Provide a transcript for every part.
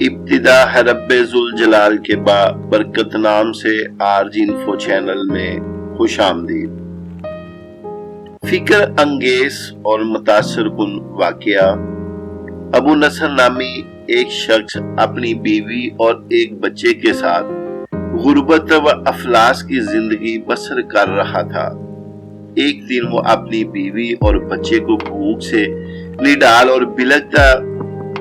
ابتدا ہے رب ذوال جلال کے برکت نام سے آرج انفو چینل میں خوش آمدید۔ فکر انگیز اور متاثر کن واقعہ۔ ابو نصر نامی ایک شخص اپنی بیوی اور ایک بچے کے ساتھ غربت و افلاس کی زندگی بسر کر رہا تھا۔ ایک دن وہ اپنی بیوی اور بچے کو بھوک سے نڈال اور بلکتا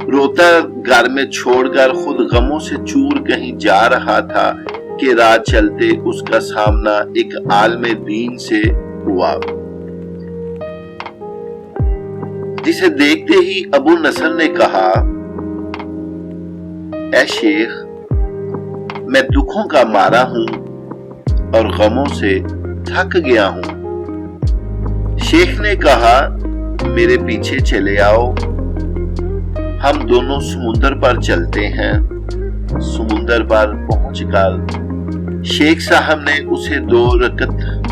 روتا گھر میں چھوڑ کر خود غموں سے چور کہیں جا رہا تھا کہ راہ چلتے اس کا سامنا ایک عالم دین سے ہوا، جسے دیکھتے ہی ابو نصر نے کہا، اے شیخ، میں دکھوں کا مارا ہوں اور غموں سے تھک گیا ہوں۔ شیخ نے کہا، میرے پیچھے چلے آؤ، ہم دونوں سمندر پر چلتے ہیں۔ سمندر پر پہنچ کر شیخ صاحب نے اسے 2 رکعت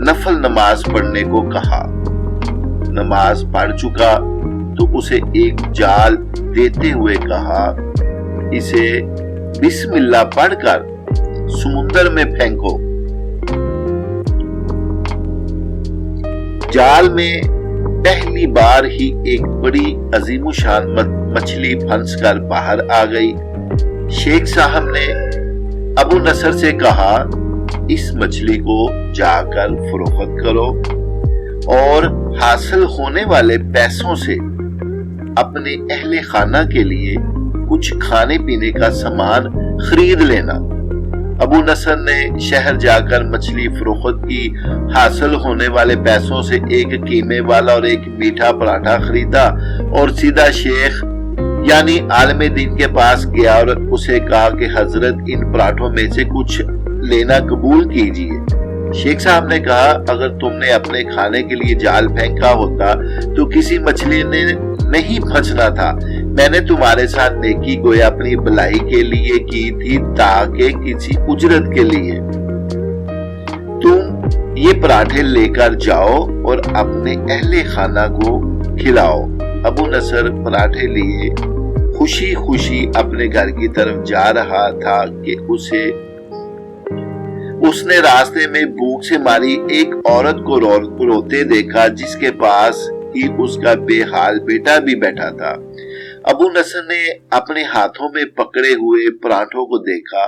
نفل نماز پڑھنے کو کہا۔ نماز پڑھ چکا تو اسے ایک جال دیتے ہوئے کہا، اسے بسم اللہ پڑھ کر سمندر میں پھینکو۔ جال میں پہلی بار ہی ایک بڑی عظیم الشان مچھلی پھنس کر باہر آ گئی۔ شیخ صاحب نے ابو نصر سے کہا، اس مچھلی کو جا کر فروخت کرو اور حاصل ہونے والے پیسوں سے اپنے اہل خانہ کے لیے کچھ کھانے پینے کا سامان خرید لینا۔ ابو نصر نے شہر جا کر مچھلی فروخت کی، حاصل ہونے والے پیسوں سے ایک قیمے والا اور ایک میٹھا پراٹھا خریدا اور سیدھا شیخ یعنی عالم دین کے پاس گیا اور اسے کہا کہ حضرت ان پراٹھوں میں سے کچھ لینا قبول کیجئے۔ شیخ صاحب نے کہا، اگر تم نے اپنے کھانے کے لیے جال پھینکا ہوتا تو کسی مچھلی نے نہیں پھنسنا تھا۔ میں نے تمہارے ساتھ نیکی گویا اپنی بھلائی کے لیے کی تھی تاکہ کسی اجرت کے لیے تم یہ پراٹھے لے کر جاؤ اور اپنے اہل خانہ کو کھلاؤ۔ ابو نصر پراٹھے لیے خوشی خوشی اپنے گھر کی طرف جا رہا تھا کہ اس نے راستے میں بھوک سے ماری ایک عورت کو روتے دیکھا جس کے پاس ہی اس کا بے حال بیٹا بھی بیٹھا تھا۔ ابو نصر نے اپنے ہاتھوں میں پکڑے ہوئے پراٹھوں کو دیکھا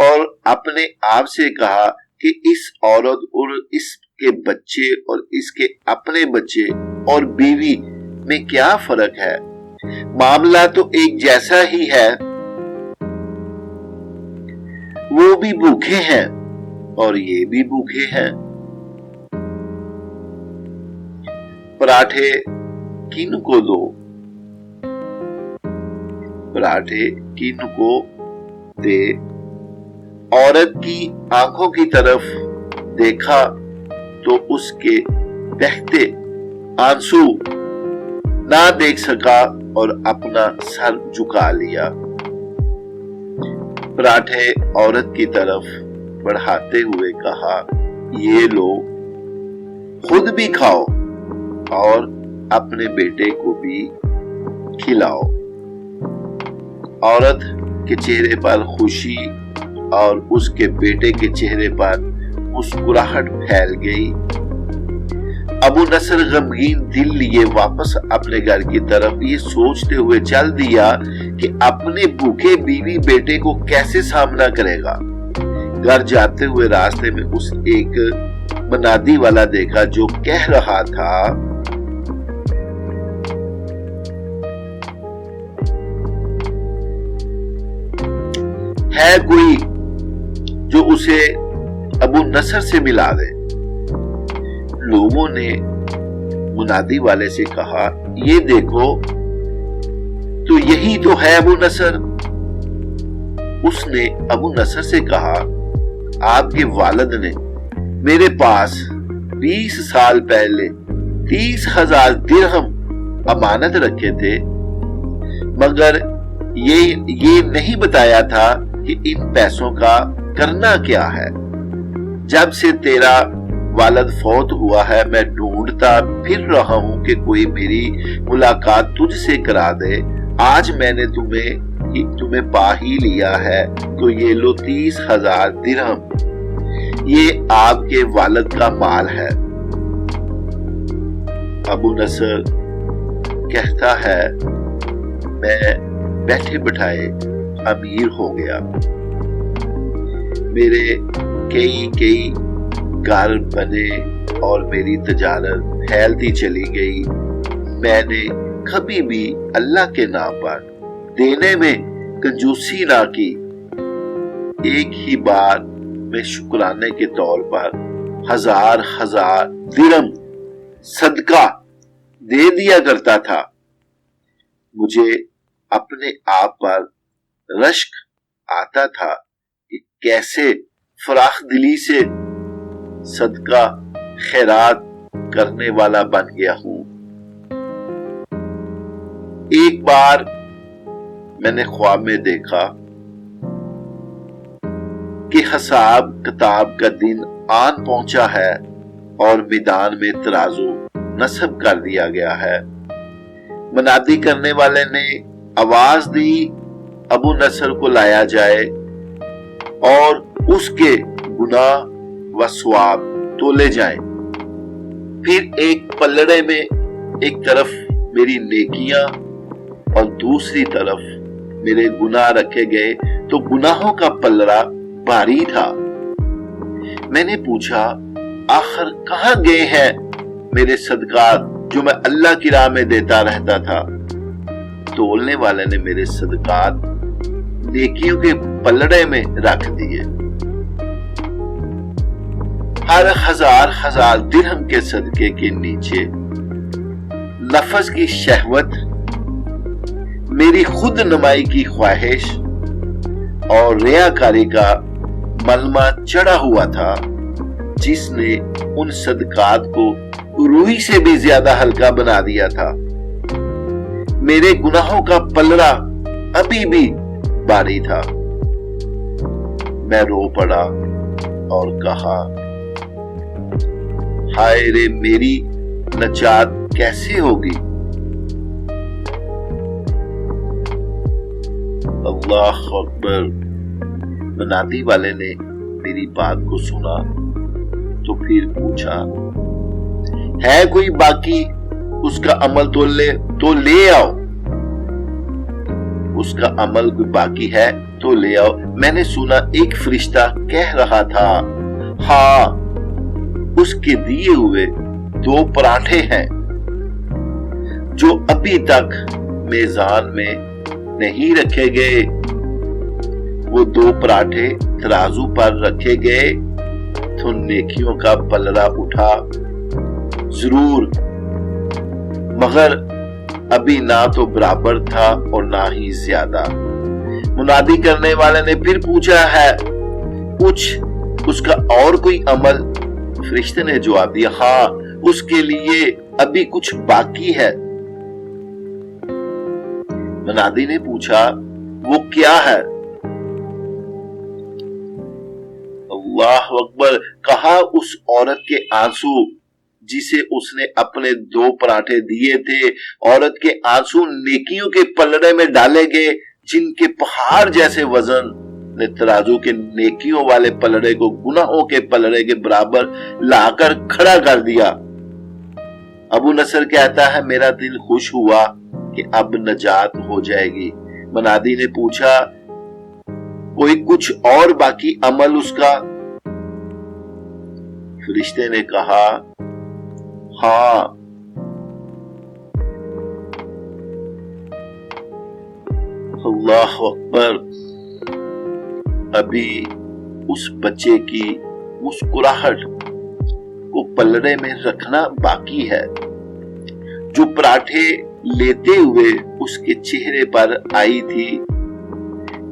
اور اپنے آپ سے کہا کہ اس عورت اور اس کے بچے اور اس کے اپنے بچے اور بیوی میں کیا فرق ہے؟ معاملہ تو ایک جیسا ہی ہے، وہ بھی بھوکے ہیں اور یہ بھی بھوکے ہیں۔ پراٹھے کن کو دو، پراٹھے کن کو دے۔ عورت کی آنکھوں کی طرف دیکھا تو اس کے بہتے آنسو نہ دیکھ سکا اور اپنا سر جھکا لیا۔ پراٹھے عورت کی طرف بڑھاتے ہوئے کہا، یہ لو، خود بھی کھاؤ اور اپنے بیٹے کو بھی کھلاؤ۔ عورت کے چہرے پر خوشی اور اس کے بیٹے کے چہرے پر مسکراہٹ پھیل گئی۔ ابو نصر غمگین دل لیے واپس اپنے گھر کی طرف یہ سوچتے ہوئے چل دیا کہ اپنے بھوکے بیوی بیٹے کو کیسے سامنا کرے گا۔ گھر جاتے ہوئے راستے میں اس ایک منادی والا دیکھا جو کہہ رہا تھا، ہے کوئی جو اسے ابو نصر سے ملا دے۔ لوگوں نے منادی والے سے کہا، یہ دیکھو تو یہی تو ہے ابو نصر۔ اس نے ابو نصر سے کہا، آپ کے والد نے میرے پاس 20 سال پہلے 30,000 درہم امانت رکھے تھے، مگر یہ نہیں بتایا تھا کہ ان پیسوں کا کرنا کیا ہے۔ جب سے تیرا والد فوت ہوا ہے میں ڈھونڈتا پھر رہا ہوں کہ کوئی میری ملاقات تجھ سے کرا دے۔ آج میں نے تمہیں تمہیں پا ہی لیا ہے تو یہ لو 30,000 درہم، یہ آپ کے والد کا مال ہے۔ ابو نصر کہتا ہے میں بیٹھے بٹھائے امیر ہو گیا، میرے کئی گھر بنے اور میری تجارت پھیلتی چلی گئی۔ میں نے کبھی بھی اللہ کے نام پر دینے میں کنجوسی نہ کی۔ ایک ہی بار میں شکرانے کے طور پر 1000 درہم صدقہ دے دیا کرتا تھا۔ مجھے اپنے آپ پر رشک آتا تھا کہ کیسے فراخ دلی سے صدقہ خیرات کرنے والا بن گیا ہوں۔ ایک بار میں نے خواب میں دیکھا کہ حساب کتاب کا دن آن پہنچا ہے اور میدان میں ترازو نصب کر دیا گیا ہے۔ منادی کرنے والے نے آواز دی ابو نصر کو لایا جائے اور اس کے گناہ و ثواب تولے جائیں۔ پھر ایک پلڑے میں ایک طرف میری نیکیاں اور دوسری طرف میرے گناہ رکھے گئے تو گناہوں کا پلڑا بھاری تھا۔ میں نے پوچھا آخر کہاں گئے ہیں میرے صدقات جو میں اللہ کی راہ میں دیتا رہتا تھا؟ تولنے والے نے میرے صدقات نیکیوں کے پلڑے میں رکھ دیے۔ ہر 1000 درہم کے صدقے کے نیچے لفظ کی شہوت، میری خود نمائی کی خواہش اور ریاکاری کا ملمہ چڑھا ہوا تھا، جس نے ان صدقات کو روئی سے بھی زیادہ ہلکا بنا دیا تھا۔ میرے گناہوں کا پلڑا ابھی بھی بھاری تھا۔ میں رو پڑا اور کہا ہائے رے، میری نجات کیسے ہوگی؟ اللہ اکبر۔ منادی والے نے میری بات کو سنا تو پھر پوچھا ہے کوئی باقی؟ اس کا عمل تو لے آؤ۔ اس کا عمل کوئی باقی ہے تو لے آؤ۔ میں نے سنا ایک فرشتہ کہہ رہا تھا ہاں، اس کے دیے ہوئے 2 پراٹھے ہیں جو ابھی تک میزان میں نہیں رکھے گئے۔ وہ 2 پراٹھے ترازو پر رکھے گئے تو نیکیوں کا پلڑا اٹھا ضرور، مگر ابھی نہ تو برابر تھا اور نہ ہی زیادہ۔ منادی کرنے والے نے پھر پوچھا ہے کچھ اس کا اور کوئی عمل؟ فرشتے نے جواب دیا ہاں، اس کے لیے ابھی کچھ باقی ہے۔ منادی نے پوچھا وہ کیا ہے؟ اللہ اکبر۔ کہا اس عورت کے آنسو جسے اس نے اپنے 2 پراٹھے دیے تھے۔ عورت کے آنسو نیکیوں کے پلڑے میں ڈالے گئے جن کے پہاڑ جیسے وزن نے ترازو کے نیکیوں والے پلڑے کو گناہوں کے پلڑے کے برابر لا کر کھڑا کر دیا۔ ابو نصر کہتا ہے میرا دل خوش ہوا کہ اب نجات ہو جائے گی۔ منادی نے پوچھا کوئی کچھ اور باقی عمل اس کا؟ فرشتے نے کہا ہاں، اللہ اکبر۔ ابھی اس بچے کی مسکراہٹ کو پلڑے میں رکھنا باقی ہے جو پراٹھے لیتے ہوئے اس کے چہرے پر آئی تھی۔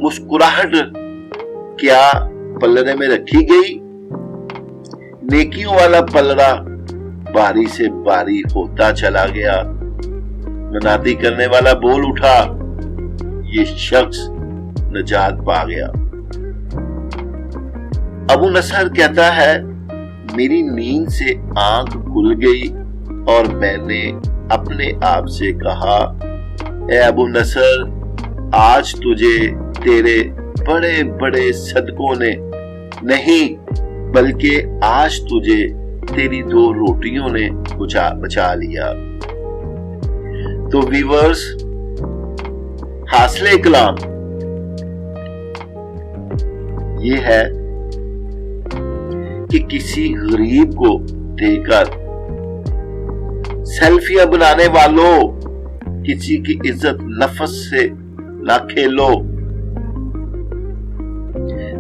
مسکراہٹ کیا پلڑے میں رکھی گئی؟ نیکیوں والا پلڑا باری سے باری ہوتا چلا گیا۔ منادی کرنے والا بول اٹھا یہ شخص نجات پا گیا۔ ابو نصر کہتا ہے میری نیند سے آنکھ کھل گئی اور میں نے اپنے آپ سے کہا اے ابو نصر، آج تجھے تیرے بڑے بڑے صدقوں نے نہیں بلکہ آج تجھے تیری 2 روٹیوں نے بچا لیا۔ تو ویورز، حاصل کلام یہ ہے کہ کسی غریب کو دیکھ کر سیلفیاں بنانے والوں، کسی کی عزت نفس سے نہ کھیلو،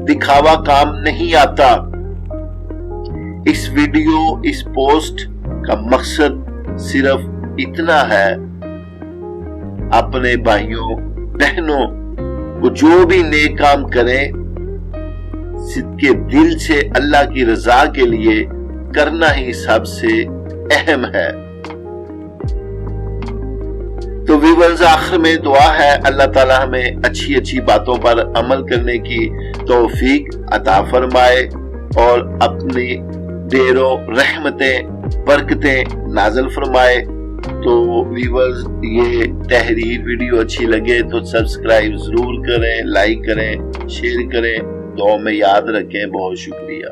دکھاوا کام نہیں آتا۔ اس ویڈیو، اس پوسٹ کا مقصد صرف اتنا ہے، اپنے بھائیوں بہنوں کو جو بھی نیک کام کریں صدقے دل سے اللہ کی رضا کے لیے کرنا ہی سب سے اہم ہے۔ تو ویورز، آخر میں دعا ہے اللہ تعالی ہمیں اچھی اچھی باتوں پر عمل کرنے کی توفیق عطا فرمائے اور اپنی ڈھیروں رحمتیں برکتیں نازل فرمائے۔ تو ویورز، یہ تحریر ویڈیو اچھی لگے تو سبسکرائب ضرور کریں، لائک کریں، شیئر کریں، دعا میں یاد رکھیں۔ بہت شکریہ۔